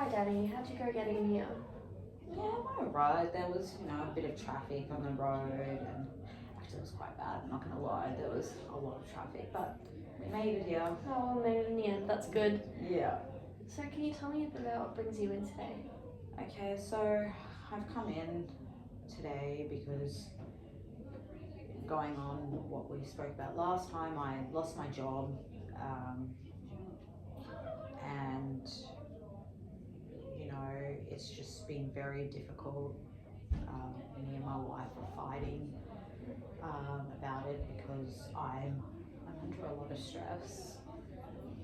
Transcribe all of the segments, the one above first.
Danny. How'd you go getting here? Yeah, I went alright. There was, a bit of traffic on the road, and actually it was quite bad, I'm not gonna lie. There was a lot of traffic, but we made it here. Oh, we made it in the end. That's good. Yeah. So can you tell me a bit about what brings you in today? Okay, so I've come in today because going on what we spoke about last time, I lost my job, and it's just been very difficult. Me and my wife are fighting about it because I'm under a lot of stress.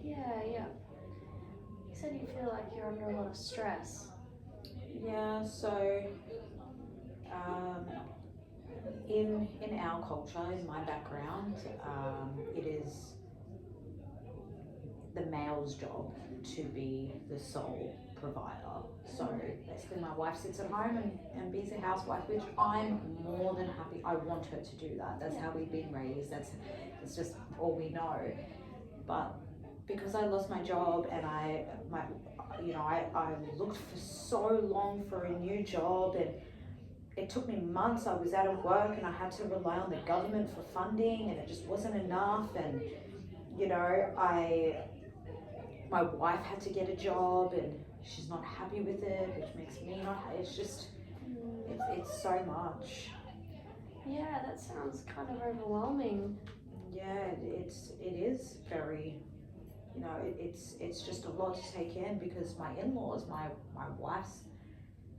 Yeah. You said you feel like you're under a lot of stress. Yeah, so in our culture, in my background, it is the male's job to be the sole provider. So basically my wife sits at home and be a housewife, which I'm more than happy. I want her to do that. That's how we've been raised. It's just all we know. But because I lost my job and I looked for so long for a new job, and it took me months. I was out of work and I had to rely on the government for funding, and it just wasn't enough. And my wife had to get a job and she's not happy with it, which makes me not happy. It's just, it's so much. Yeah, that sounds kind of overwhelming. Yeah, it is very, it's just a lot to take in, because my in-laws, my wife's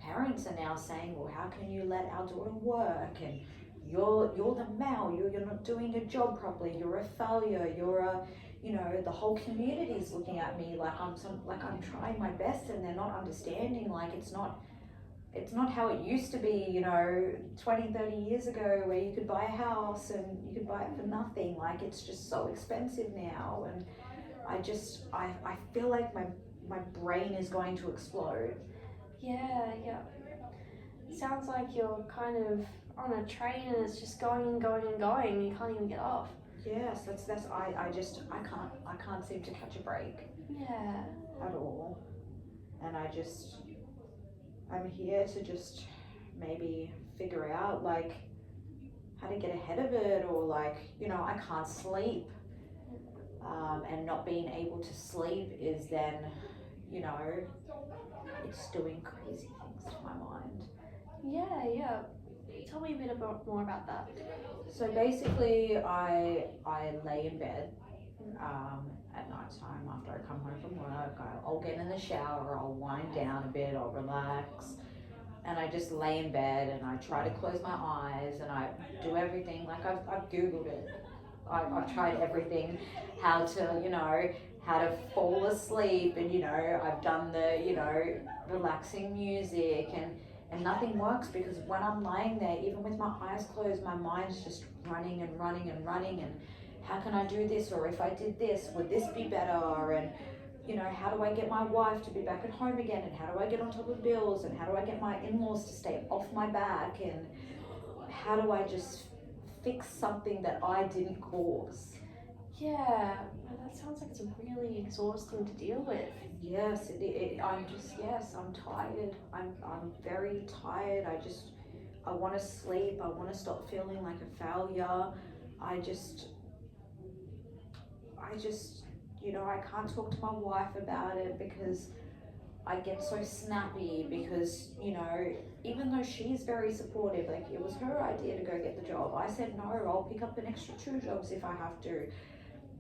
parents are now saying, well, how can you let our daughter work? And you're the male, you're not doing your job properly, you're a failure, you're a, the whole community's looking at me like I'm trying my best, and they're not understanding, like it's not how it used to be, 20, 30 years ago, where you could buy a house and you could buy it for nothing. Like, it's just so expensive now, and I feel like my brain is going to explode. Yeah. Sounds like you're kind of on a train and it's just going and going and going. You can't even get off. Yes, I can't seem to catch a break. Yeah. At all. And I'm here to just maybe figure out, like, how to get ahead of it, or like, I can't sleep. And not being able to sleep is then, it's doing crazy things to my mind. Yeah. Tell me a bit more about that. So basically, I lay in bed at night time after I come home from work. I'll get in the shower, I'll wind down a bit, I'll relax, and I just lay in bed and I try to close my eyes, and I do everything. Like, I've Googled it. I've tried everything, how to fall asleep, and I've done the relaxing music, and nothing works, because when I'm lying there, even with my eyes closed, my mind's just running and running and running, and how can I do this, or if I did this, would this be better, and how do I get my wife to be back at home again, and how do I get on top of bills, and how do I get my in-laws to stay off my back, and how do I just fix something that I didn't cause. Yeah, that sounds like it's really exhausting to deal with. Yes, I'm tired. I'm very tired. I want to sleep. I want to stop feeling like a failure. I I can't talk to my wife about it, because I get so snappy, because, even though she's very supportive, like, it was her idea to go get the job. I said, no, I'll pick up an extra 2 jobs if I have to.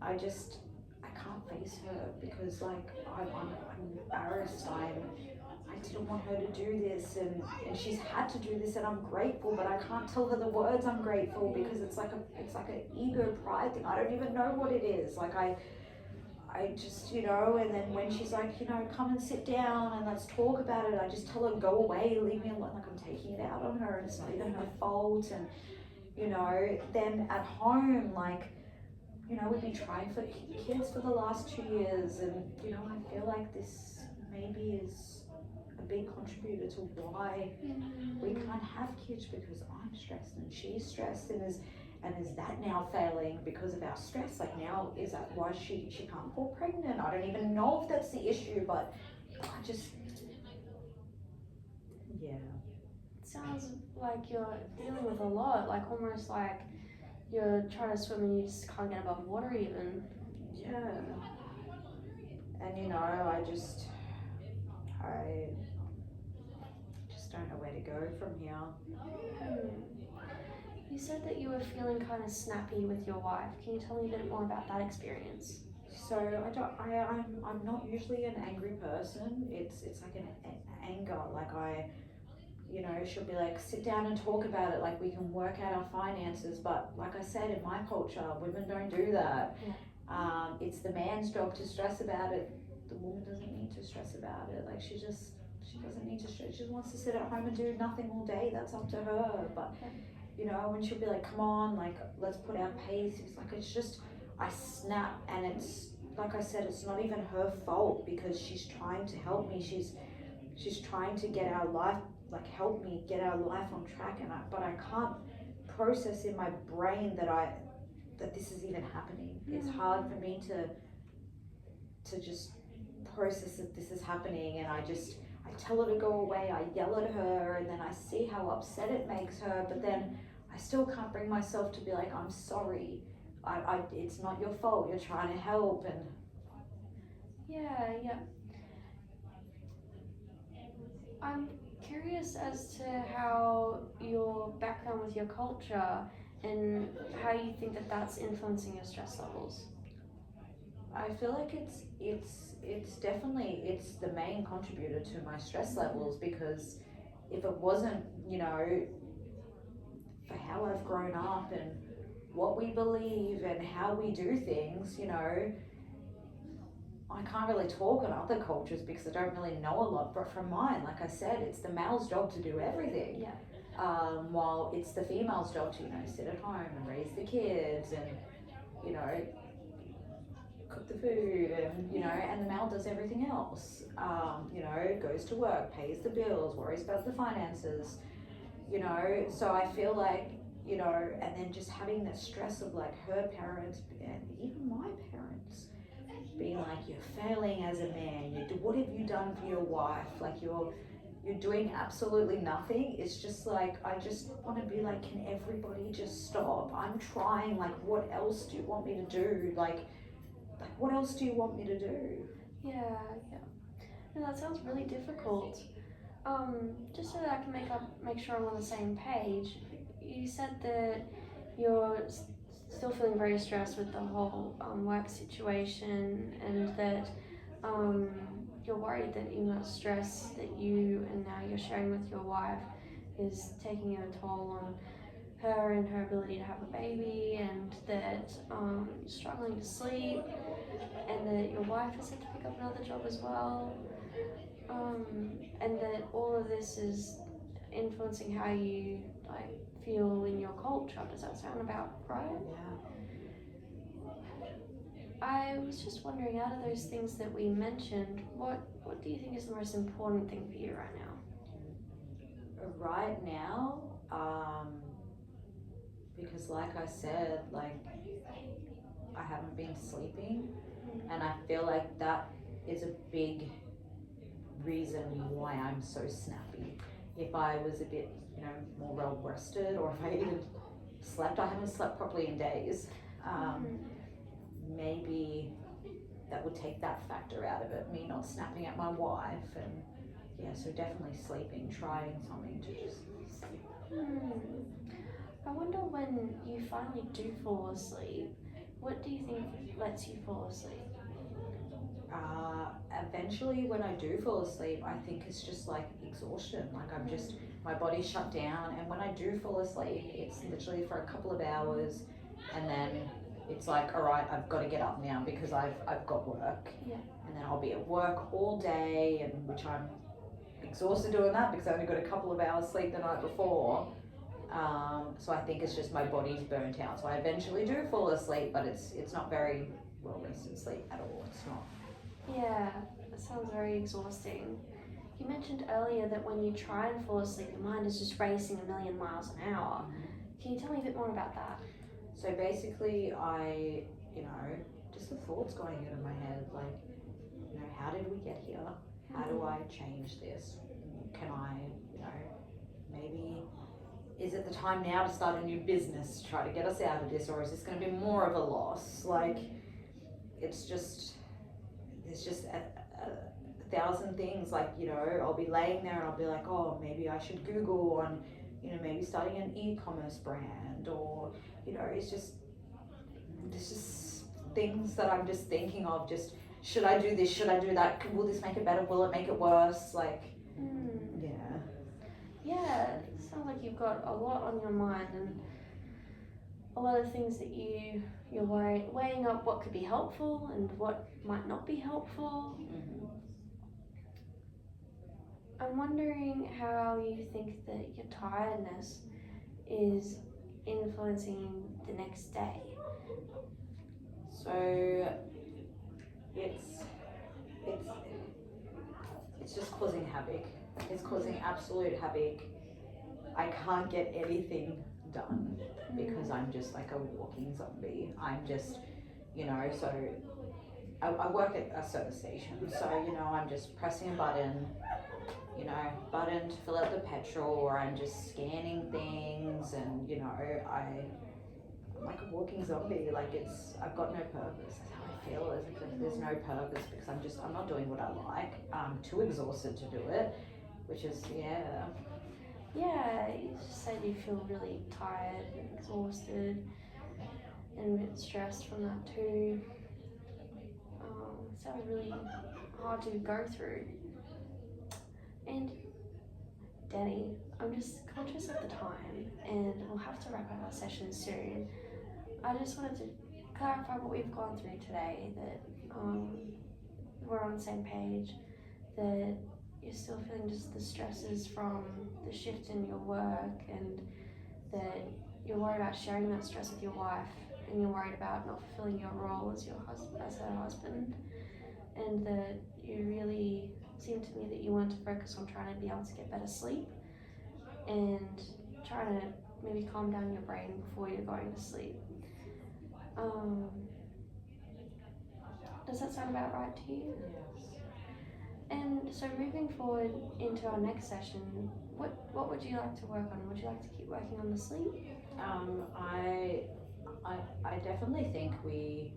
I can't face her, because, like, I'm embarrassed. I didn't want her to do this, and she's had to do this, and I'm grateful, but I can't tell her the words I'm grateful, because it's like an ego pride thing. I don't even know what it is. Like, I just, and then when she's like, come and sit down and let's talk about it, I just tell her, go away, leave me alone. Like, I'm taking it out on her, and it's not even her fault. And, then at home, like, we've been trying for kids for the last 2 years, and, I feel like this maybe is a big contributor to why we can't have kids, because I'm stressed and she's stressed, and is that now failing because of our stress? Like, now, is that why she can't fall pregnant? I don't even know if that's the issue, but I just, yeah. It sounds like you're dealing with a lot, like almost like you're trying to swim and you just can't get above water even. Yeah. And you know, I just don't know where to go from here. Hmm. You said that you were feeling kind of snappy with your wife. Can you tell me a bit more about that experience? So I'm not usually an angry person. It's like an anger. Like you know, she'll be like, sit down and talk about it. Like we can work out our finances. But like I said, in my culture, women don't do that. Yeah. It's the man's job to stress about it. The woman doesn't need to stress about it. Like she doesn't need to stress. She just wants to sit at home and do nothing all day. That's up to her. But you know, when she'll be like, come on, like let's put our pace. It's like it's just I snap, and it's like I said, it's not even her fault because she's trying to help me. She's trying to get our life, like help me get our life on track, but I can't process in my brain that this is even happening. It's hard for me to just process that this is happening, and I tell her to go away, I yell at her, and then I see how upset it makes her, but then I still can't bring myself to be like, I'm sorry, it's not your fault, you're trying to help. And Yeah. I'm curious as to how your background with your culture and how you think that that's influencing your stress levels. I feel like it's definitely it's the main contributor to my stress levels, because if it wasn't, you know, for how I've grown up and what we believe and how we do things, you know, I can't really talk on other cultures because I don't really know a lot. But from mine, like I said, it's the male's job to do everything. Yeah. While it's the female's job to, you know, sit at home and raise the kids and, you know, cook the food and, you know, and the male does everything else. You know, goes to work, pays the bills, worries about the finances, you know. So I feel like, you know, and then just having the stress of like her parents and even my parents being like, you're failing as a man, what have you done for your wife, like you're doing absolutely nothing. It's just like I just want to be like, can everybody just stop? I'm trying, like what else do you want me to do, like what else do you want me to do? Yeah. No, that sounds really difficult. Just so that I can make sure I'm on the same page. You said that you're still feeling very stressed with the whole work situation, and that um, you're worried that even that stress that you and now you're sharing with your wife is taking a toll on her and her ability to have a baby, and that you're struggling to sleep, and that your wife has had to pick up another job as well, and that all of this is influencing how you like feel in your culture. Does that sound about right? Yeah. I was just wondering, out of those things that we mentioned, what do you think is the most important thing for you right now? Right now, because like I said, like I haven't been sleeping, and I feel like that is a big reason why I'm so snappy. If I was a bit, you know, more well rested, or if I even slept, I haven't slept properly in days. Maybe that would take that factor out of it, me not snapping at my wife. And yeah, so definitely sleeping, trying something to just sleep. I wonder, when you finally do fall asleep, what do you think lets you fall asleep? Eventually when I do fall asleep, I think it's just like exhaustion, like I'm just, my body's shut down, and when I do fall asleep, it's literally for a couple of hours, and then it's like, all right, I've got to get up now because I've got work. Yeah. And then I'll be at work all day, and which I'm exhausted doing that because I only got a couple of hours sleep the night before. So I think it's just my body's burnt out. So I eventually do fall asleep, but it's not very well rested sleep at all. It's not. Yeah, that sounds very exhausting. You mentioned earlier that when you try and fall asleep, your mind is just racing a million miles an hour. Can you tell me a bit more about that? So basically, you know, just the thoughts going into my head, like, you know, how did we get here? How do I change this? Can I, maybe, is it the time now to start a new business to try to get us out of this, or is this going to be more of a loss? Like, there's just a thousand things. Like, I'll be laying there and I'll be like, oh, maybe I should Google on, maybe starting an e-commerce brand, or, there's just things that I'm just thinking of, just, should I do this, should I do that, will this make it better, will it make it worse, like, Yeah, it sounds like you've got a lot on your mind and a lot of things that you're weighing up what could be helpful and what might not be helpful. I'm wondering how you think that your tiredness is influencing the next day. So it's just causing havoc. It's causing absolute havoc. I can't get anything done because I'm just like a walking zombie. I'm just, so I work at a service station, so I'm just pressing a button, button to fill out the petrol, or I'm just scanning things, and I'm like a walking zombie. Like, I've got no purpose. That's how I feel. As if there's no purpose because I'm not doing what I like. I'm too exhausted to do it, which is Yeah, you just said you feel really tired and exhausted and a bit stressed from that too. It sounds really hard to go through. And Danny, I'm just conscious of the time and we'll have to wrap up our session soon. I just wanted to clarify what we've gone through today, that we're on the same page, that you're still feeling just the stresses from the shift in your work, and that you're worried about sharing that stress with your wife, and you're worried about not fulfilling your role as her husband, and that you really seemed to me that you wanted to focus on trying to be able to get better sleep and trying to maybe calm down your brain before you're going to sleep. Does that sound about right to you? Yes. And so moving forward into our next session, what would you like to work on? Would you like to keep working on the sleep? I definitely think we,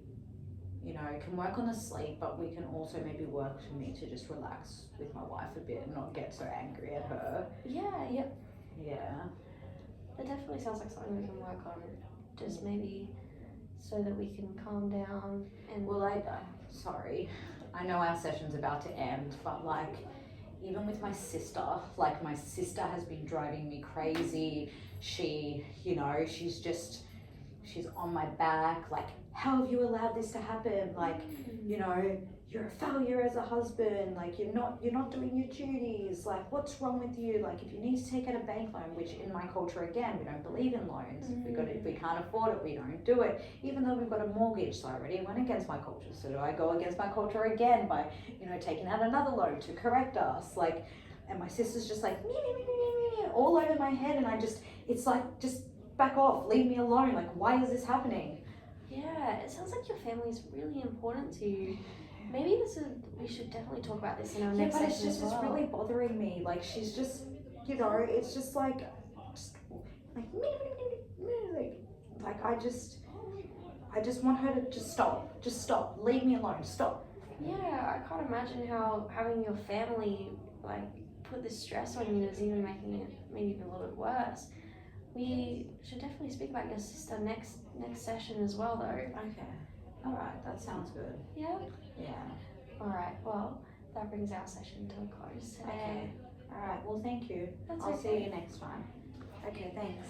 can work on the sleep, but we can also maybe work for me to just relax with my wife a bit and not get so angry at her. Yeah. Yeah. That definitely sounds like something we can work on. Just maybe so that we can calm down and. Well, sorry, I know our session's about to end, but like, even with my sister has been driving me crazy. She, she's on my back, like, how have you allowed this to happen? Like, you're a failure as a husband, like, you're not doing your duties, like, what's wrong with you? Like, if you need to take out a bank loan, which in my culture, again, we don't believe in loans. If we can't afford it, we don't do it, even though we've got a mortgage. So I already went against my culture, so do I go against my culture again by taking out another loan to correct us? Like, and my sister's just like me, all over my head, and it's like, just back off, leave me alone, like, why is this happening? Yeah, it sounds like your family's really important to you. Maybe we should definitely talk about this in our next session as well. It's really bothering me. Like, she's just, it's just like I just want her to just stop, leave me alone, stop. Yeah, I can't imagine how having your family like put this stress on you is even making it maybe even a little bit worse. We should definitely speak about your sister next session as well, though. Okay. All right. That sounds good. Yeah. Yeah. All right. Well, that brings our session to a close today. Okay. All right. Well, thank you. That's I'll okay. see you next time. Okay. Thanks.